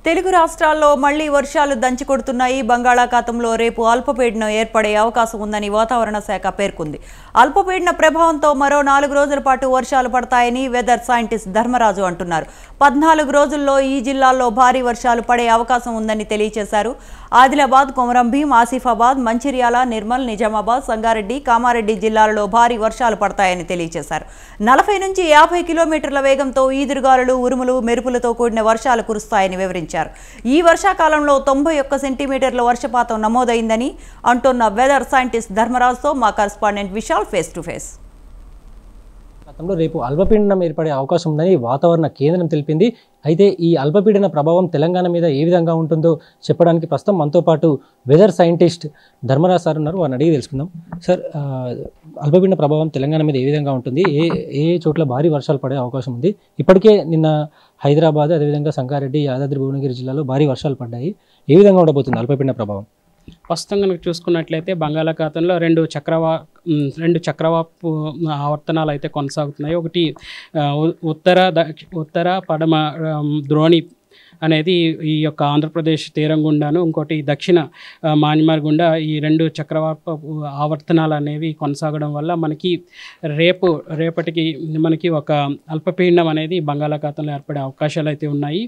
తెలుగు రాష్ట్రాల్లో మళ్లీ వర్షాలు దంచికొడుతున్నాయి. బంగాళాఖాతంలో రేపు అల్పపీడనం ఏర్పడే అవకాశం ఉందని వాతావరణ శాఖ పేర్కొంది. అల్పపీడన ప్రభావంతో మరో 4 రోజుల పాటు వర్షాలు పడతాయని వెదర్ సైంటిస్ట్ ధర్మరాజు అంటున్నారు. 14 రోజుల్లో ఈ జిల్లాల్లో భారీ వర్షాలు పడే అవకాశం ఉందని తెలియజేశారు. ఆదిలాబాద్, కొమరం భీం, ఆసిఫాబాద్, మంచిర్యాల, నిర్మల్, నిజామాబాద్, సంగారెడ్డి, కామారెడ్డి జిల్లాలలో భారీ వర్షాలు పడతాయని తెలియజేశారు. 40 నుంచి 50 కిలోమీటర్ల వేగంతో ఈదురుగాలులు, ఉరుములు, మెరుపులతో కూడిన వర్షాలు కురుస్తాయని వివరించారు. ఈ వర్షాకాలంలో 91 సెంటీమీటర్ల వర్షపాతం నమోదైందని అంటున్న వెదర్ సైంటిస్ట్ ధర్మరాజుతో మా correspondent Vishal face to face. గతంలో రేపు అల్పపీడనం ఏర్పడే అవకాశం ఉందని వాతావరణ కేంద్రం తెలిపింది. అయితే ఈ అల్పపీడన ప్రభావం తెలంగాణ మీద ఏ విధంగా ఉంటుందో చెప్పడానికి ప్రస్తుతం మనతో పాటు వెదర్ సైంటిస్ట్ ధర్మరాజ్ సార్ ఉన్నారు. వారిని అడిగి తెలుసుకుందాం. సార్, అల్పపీడన ప్రభావం తెలంగాణ మీద ఏ విధంగా ఉంటుంది, ఏ చోట్ల భారీ వర్షాలు పడే అవకాశం ఉంది? ఇప్పటికే నిన్న హైదరాబాద్, అదేవిధంగా సంగారెడ్డి, యాదాద్రి భువనగిరి జిల్లాలో భారీ వర్షాలు పడ్డాయి. ఏ విధంగా ఉండబోతుంది అల్పపీడన ప్రభావం? ప్రస్తుతం కనుక చూసుకున్నట్లయితే బంగాళాఖాతంలో రెండు చక్రవాపు ఆవర్తనాలు అయితే కొనసాగుతున్నాయి. ఒకటి ఉత్తర పడమ ద్రోణి అనేది ఈ యొక్క ఆంధ్రప్రదేశ్ తీరం గుండాను, ఇంకోటి దక్షిణ మాన్యమార్ గుండా ఈ రెండు చక్రవాపు ఆవర్తనాలు అనేవి కొనసాగడం వల్ల మనకి రేపటికి మనకి ఒక అల్పపీడనం అనేది బంగాళాఖాతంలో ఏర్పడే అవకాశాలు అయితే ఉన్నాయి.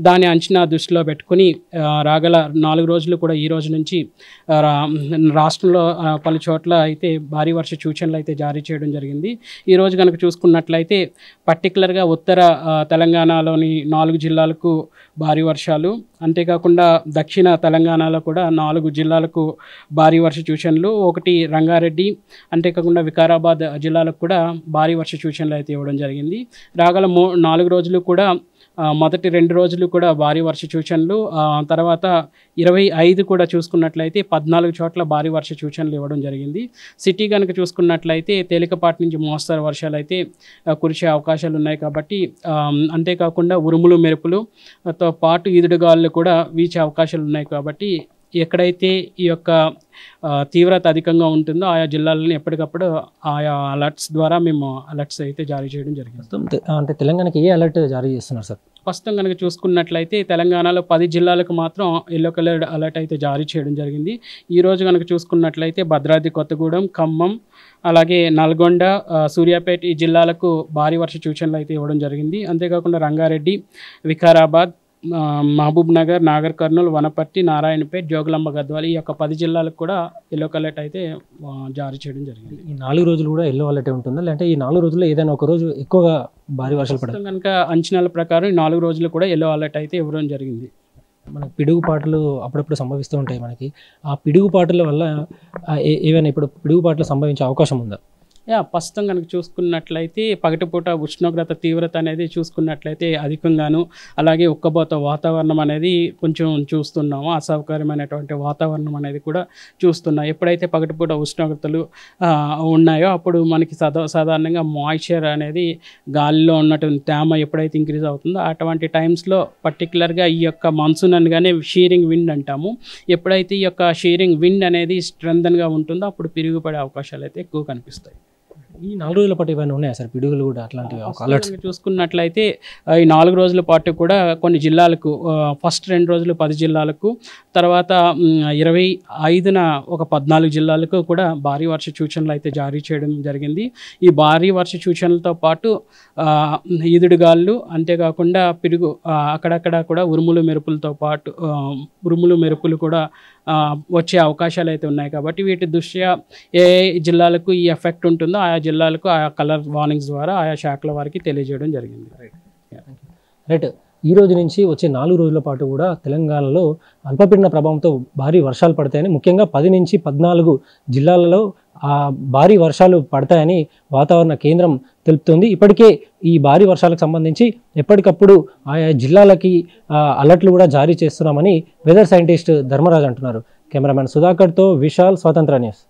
దాని అంచనా దృష్టిలో పెట్టుకుని రాగల 4 రోజులు కూడా ఈ రోజు నుంచి రాష్ట్రంలో పలు చోట్ల అయితే భారీ వర్ష సూచనలు అయితే జారీ చేయడం జరిగింది. ఈరోజు కనుక చూసుకున్నట్లయితే పర్టికులర్గా ఉత్తర తెలంగాణలోని 4 జిల్లాలకు భారీ వర్షాలు, అంతేకాకుండా దక్షిణ తెలంగాణలో కూడా 4 జిల్లాలకు భారీ వర్ష సూచనలు, ఒకటి రంగారెడ్డి, అంతేకాకుండా వికారాబాద్ జిల్లాలకు కూడా భారీ వర్ష సూచనలు అయితే ఇవ్వడం జరిగింది. రాగల 4 రోజులు కూడా మొదటి 2 రోజులు కూడా భారీ వర్ష సూచనలు, తర్వాత 25 కూడా చూసుకున్నట్లయితే 14 చోట్ల భారీ వర్ష సూచనలు ఇవ్వడం జరిగింది. సిటీ కనుక చూసుకున్నట్లయితే తేలికపాటి నుంచి మోస్తరు వర్షాలు అయితే కురిసే అవకాశాలు ఉన్నాయి. కాబట్టి అంతేకాకుండా ఉరుములు, మెరుపులతో పాటు ఈదుడుగాలు కూడా వీచే అవకాశాలు ఉన్నాయి. కాబట్టి ఎక్కడైతే ఈ యొక్క తీవ్రత అధికంగా ఉంటుందో ఆయా జిల్లాలని ఎప్పటికప్పుడు ఆయా అలర్ట్స్ ద్వారా మేము అలర్ట్స్ అయితే జారీ చేయడం జరిగింది. అంటే తెలంగాణకి ఏ అలర్ట్ జారీ చేస్తున్నారు సార్? ప్రస్తుతం కనుక చూసుకున్నట్లయితే తెలంగాణలో 10 జిల్లాలకు మాత్రం ఎల్లో కలర్ అలర్ట్ అయితే జారీ చేయడం జరిగింది. ఈరోజు కనుక చూసుకున్నట్లయితే భద్రాద్రి కొత్తగూడెం, ఖమ్మం, అలాగే నల్గొండ, సూర్యాపేట ఈ జిల్లాలకు భారీ వర్ష సూచనలు అయితే ఇవ్వడం జరిగింది. అంతేకాకుండా రంగారెడ్డి, వికారాబాద్, మహబూబ్ నగర్, నాగర్ కర్నూలు, వనపర్తి, నారాయణపేట్, జోగులాంబ గద్వాల ఈ యొక్క 10 జిల్లాలకు కూడా ఎల్లో అలర్ట్ అయితే జారీ చేయడం జరిగింది. ఈ 4 రోజులు కూడా ఎల్లో అలర్ట్ ఉంటుందా, లేదంటే ఈ 4 రోజుల్లో ఏదైనా ఒక రోజు ఎక్కువగా భారీ వర్షాలు పడతాయి? కనుక అంచనాల ప్రకారం ఈ 4 రోజులు కూడా ఎల్లో అలర్ట్ అయితే ఇవ్వడం జరిగింది. మనకి పిడుగుపాట్లు అప్పుడప్పుడు సంభవిస్తూ ఉంటాయి. మనకి ఆ పిడుగుపాటుల వల్ల ఏమైనా ఇప్పుడు పిడుగుపాట్లు సంభవించే అవకాశం ఉందా? ప్రస్తుతం కనుక చూసుకున్నట్లయితే పగటిపూట ఉష్ణోగ్రత తీవ్రత అనేది చూసుకున్నట్లయితే అధికంగాను, అలాగే ఉక్కబోత వాతావరణం అనేది కొంచెం చూస్తున్నాము. అసౌకర్యమైనటువంటి వాతావరణం అనేది కూడా చూస్తున్నాం. ఎప్పుడైతే పగటిపూట ఉష్ణోగ్రతలు ఉన్నాయో అప్పుడు మనకి సాధారణంగా మాయిశ్చర్ అనేది గాలిలో ఉన్నటువంటి తేమ ఎప్పుడైతే ఇంక్రీజ్ అవుతుందో అటువంటి టైమ్స్లో పర్టికులర్గా ఈ యొక్క మాన్సూన్ అనగానే షీరింగ్ విండ్ అంటాము. ఎప్పుడైతే ఈ యొక్క షీరింగ్ విండ్ అనేది స్ట్రెంగ్గా ఉంటుందో అప్పుడు పిరుగుపడే అవకాశాలు అయితే ఎక్కువ కనిపిస్తాయి. ఈ 4 రోజుల పాటు ఇవన్నీ ఉన్నాయా సార్, పిడుగులు కూడా అట్లాంటివి అలర్ట్స్? చూసుకున్నట్లయితే ఈ 4 రోజుల పాటు కూడా కొన్ని జిల్లాలకు, ఫస్ట్ 2 రోజులు 10 జిల్లాలకు, తర్వాత 25న ఒక 14 జిల్లాలకు కూడా భారీ వర్ష సూచనలు అయితే జారీ చేయడం జరిగింది. ఈ భారీ వర్ష సూచనలతో పాటు ఈదుడుగాళ్ళు, అంతేకాకుండా పిడుగు, అక్కడక్కడ కూడా ఉరుములు మెరుపులు కూడా వచ్చే అవకాశాలు అయితే ఉన్నాయి. కాబట్టి వీటి దృష్ట్యా ఏ జిల్లాలకు ఈ ఎఫెక్ట్ ఉంటుందో ఆయా జిల్లాలకు ఆయా కలర్ వార్నింగ్స్ ద్వారా ఆయా శాఖల వారికి తెలియజేయడం జరిగింది. రైట్. ఈ రోజు నుంచి వచ్చే 4 రోజుల పాటు కూడా తెలంగాణలో అల్పపీడన ప్రభావంతో భారీ వర్షాలు పడతాయని, ముఖ్యంగా 10 నుంచి 14 జిల్లాలలో భారీ వర్షాలు పడతాయని వాతావరణ కేంద్రం తెలుపుతుంది. ఇప్పటికే ఈ భారీ వర్షాలకు సంబంధించి ఎప్పటికప్పుడు ఆయా జిల్లాలకి అలర్ట్లు కూడా జారీ చేస్తున్నామని వెదర్ సైంటిస్ట్ ధర్మరాజ్ అంటున్నారు. కెమెరామెన్ సుధాకర్తో విశాల్, స్వతంత్ర న్యూస్.